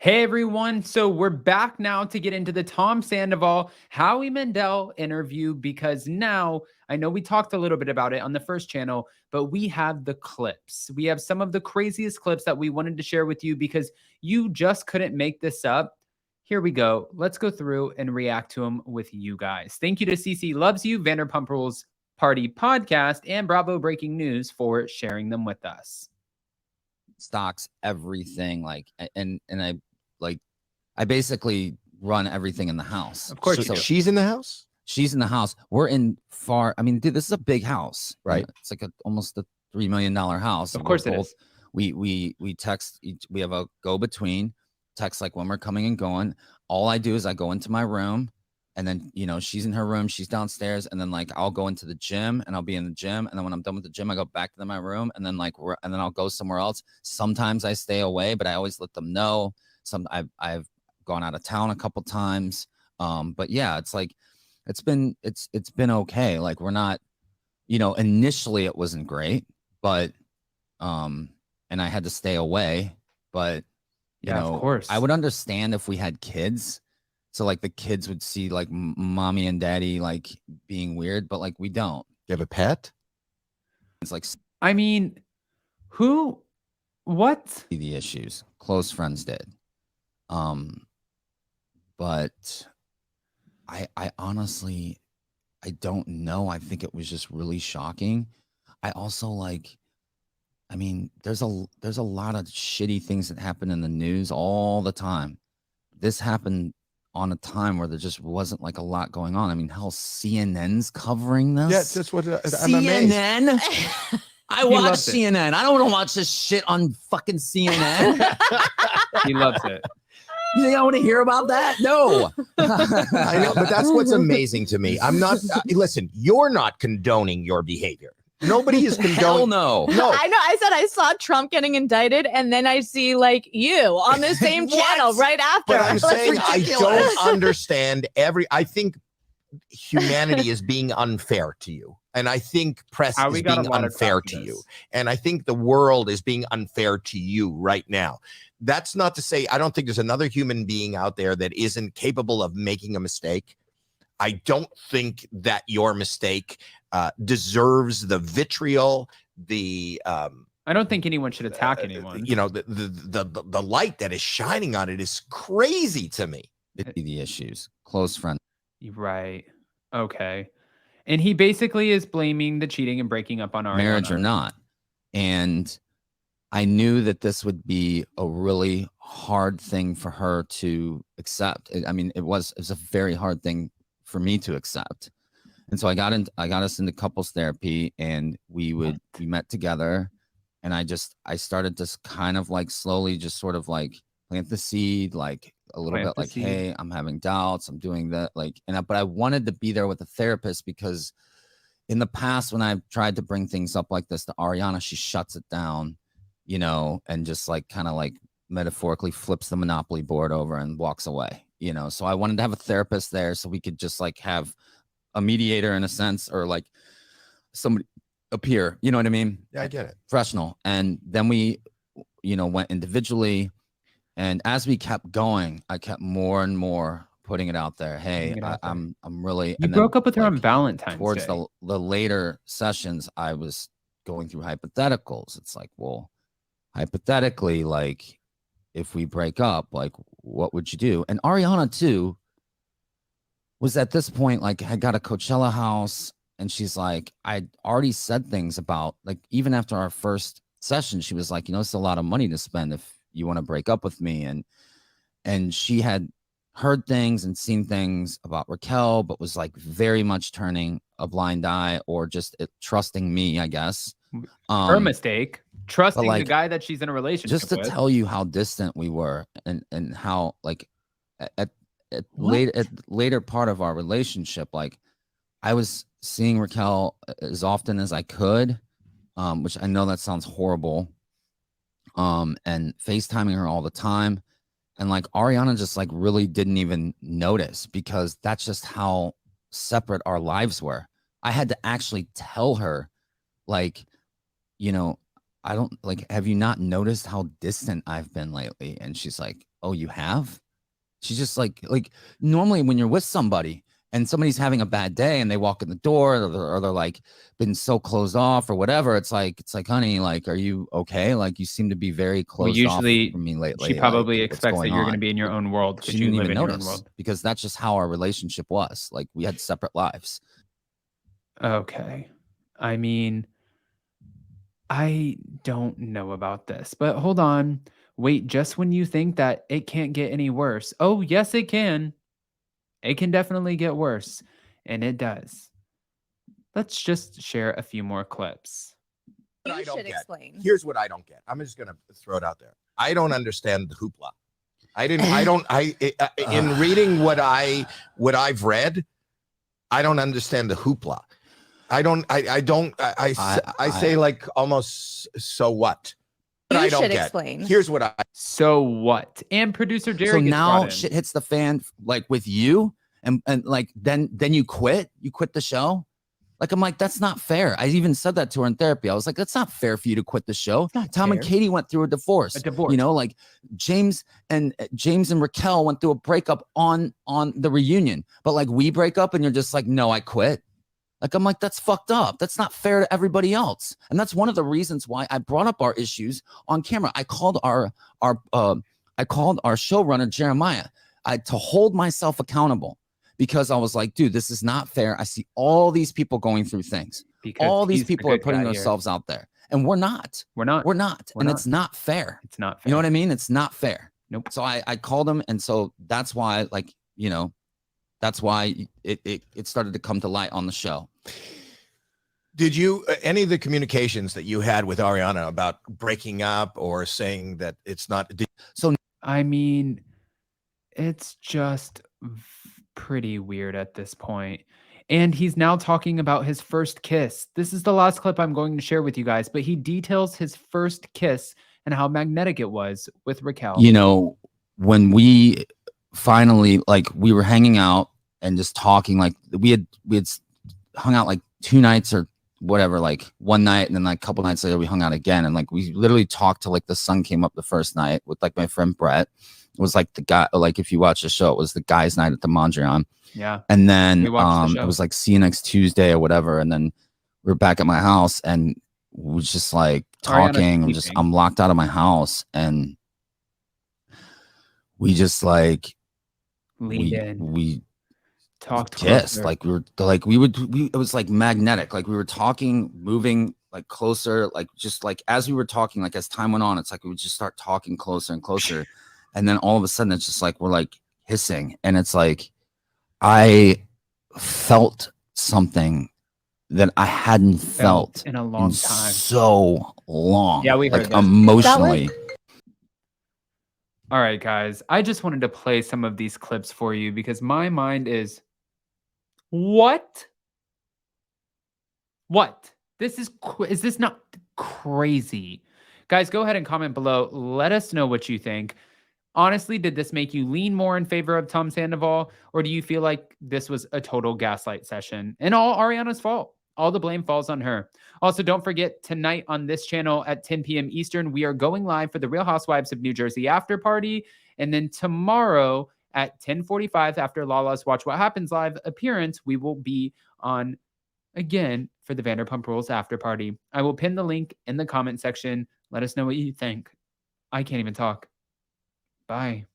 Hey everyone, so we're back now to get into the Tom Sandoval, Howie Mandel interview because now I know we talked a little bit about it on the first channel, but we have the clips. We have some of the craziest clips that we wanted to share with you because you just couldn't make this up. Here we go. Let's go through and react to them with you guys. Thank you to CC Loves You, Vanderpump Rules Party Podcast, and Bravo Breaking News for sharing them with us. Stocks everything, and I basically run everything in the house. Of course, so she's in the house. She's in the house. We're in far. I mean, dude, this is a big house, right? It's like almost a $3 million house. Of course, it is. We text. We have a go between text like when we're coming and going. All I do is I go into my room, and then she's in her room, she's downstairs, and then like I'll go into the gym and I'll be in the gym, and then when I'm done with the gym, I go back to my room, and then and then I'll go somewhere else. Sometimes I stay away, but I always let them know. I've gone out of town a couple times, but yeah, it's like it's been okay. Like we're not, initially it wasn't great, but and I had to stay away, but of course I would understand if we had kids, so like the kids would see like mommy and daddy like being weird, but like we don't. You have a pet? It's like, I mean, what the issues close friends did, but I honestly, I don't know. I think it was just really shocking. I also I mean, there's a lot of shitty things that happen in the news all the time. This happened on a time where there just wasn't like a lot going on. I mean, hell, CNN's covering this. Yeah, that's what CNN. I watch CNN. I don't want to watch this shit on fucking CNN. He loves it. You think I want to hear about that? No. I know, but that's what's amazing to me. I'm not. Listen, you're not condoning your behavior. Nobody is condoning. Hell no. No. I know. I said I saw Trump getting indicted, and then I see like you on the same channel right after. But I'm saying I don't understand I think humanity is being unfair to you. And I think press is being unfair to you. And I think the world is being unfair to you right now. That's not to say I don't think there's another human being out there that isn't capable of making a mistake. I don't think that your mistake deserves the vitriol, I don't think anyone should attack anyone. The light that is shining on it is crazy to me. The issues, close friend. Right. Okay. And he basically is blaming the cheating and breaking up on Ariana. Marriage or not. And I knew that this would be a really hard thing for her to accept. I mean, it was a very hard thing for me to accept. And so I got us into couples therapy, and we met together, and I started to kind of like slowly just sort of like plant the seed, like a little bit like, hey, I'm having doubts, I'm doing that, like, but I wanted to be there with a therapist, because in the past when I've tried to bring things up like this to Ariana, she shuts it down, and just like kind of like metaphorically flips the Monopoly board over and walks away, so I wanted to have a therapist there so we could just like have a mediator in a sense, or like somebody appear, you know what I mean? Yeah, I get it. Professional. And then we, went individually. And as we kept going, I kept more and more putting it out there. Hey, I'm really. You broke up with her on Valentine's Day. Towards the later sessions, I was going through hypotheticals. It's like, well, hypothetically, like, if we break up, like, what would you do? And Ariana too was at this point, like, I got a Coachella house, and she's like, I'd already said things about, like, even after our first session, she was like, it's a lot of money to spend if you want to break up with me. And she had heard things and seen things about Raquel, but was like very much turning a blind eye, or just trusting me, I guess. Her mistake, trusting the guy that she's in a relationship with. Just to tell you how distant we were, and how like at later part of our relationship, like I was seeing Raquel as often as I could, which I know that sounds horrible, and FaceTiming her all the time. And like Ariana just like really didn't even notice, because that's just how separate our lives were. I had to actually tell her, like, I don't like, have you not noticed how distant I've been lately? And she's like, oh, you have? She's just like normally when you're with somebody and somebody's having a bad day and they walk in the door or they're like been so closed off or whatever, it's like, honey, like, are you okay? Like, you seem to be very closed off from me lately. She probably like, expects that you're going to be in your own world. She didn't even notice because that's just how our relationship was. Like, we had separate lives. Okay. I mean, I don't know about this, but hold on. Wait, just when you think that it can't get any worse. Oh, yes, it can. It can definitely get worse. And it does. Let's just share a few more clips. You should explain. Here's what I don't get. I'm just going to throw it out there. I don't understand the hoopla. In reading what I've read, I don't understand the hoopla. I say like almost, so what? But I don't explain. Here's what So what? And producer Jerry. So now shit hits the fan, like with you, and like then you quit the show. Like, I'm like, that's not fair. I even said that to her in therapy. I was like, that's not fair for you to quit the show. Tom and Katie went through a divorce. You know, like James and Raquel went through a breakup on the reunion. But like, we break up and you're just like, no, I quit. Like, I'm like, that's fucked up. That's not fair to everybody else. And that's one of the reasons why I brought up our issues on camera. I called our showrunner, Jeremiah, to hold myself accountable, because I was like, dude, this is not fair. I see all these people going through things. All these people are putting themselves out there. And we're not. And it's not fair. It's not fair. You know what I mean? It's not fair. Nope. So I called him. And so that's why, like, you know, that's why it started to come to light on the show. Did you, any of the communications that you had with Ariana about breaking up or saying that it's not? So, I mean, it's just pretty weird at this point. And he's now talking about his first kiss. This is the last clip I'm going to share with you guys, but he details his first kiss and how magnetic it was with Raquel. You know, when we finally, like, we were hanging out and just talking, like we had hung out like 2 nights or whatever, like one night, and then like a couple nights later we hung out again, and like we literally talked till like the sun came up the first night with like my friend Brett. It was like the guy, like if you watch the show, it was the guys' night at the Mondrian. Yeah. And then it was like, see you next Tuesday or whatever. And then we were back at my house and we was just like talking. I'm locked out of my house, and we just like we talked, kissed, like it was like magnetic, like we were talking, moving like closer, like just like as we were talking, like as time went on, it's like we would just start talking closer and closer. And then all of a sudden it's just like we're like hissing, and it's like I felt something that I hadn't felt in a long time, so long. Yeah, we heard like emotionally. All right, guys, I just wanted to play some of these clips for you because my mind is, what? Is this not crazy? Guys, go ahead and comment below. Let us know what you think. Honestly, did this make you lean more in favor of Tom Sandoval, or do you feel like this was a total gaslight session and all Ariana's fault? All the blame falls on her. Also, don't forget, tonight on this channel at 10 p.m. Eastern, we are going live for the Real Housewives of New Jersey after party. And then tomorrow at 10:45, after Lala's Watch What Happens live appearance, we will be on again for the Vanderpump Rules after party. I will pin the link in the comment section. Let us know what you think. I can't even talk. Bye.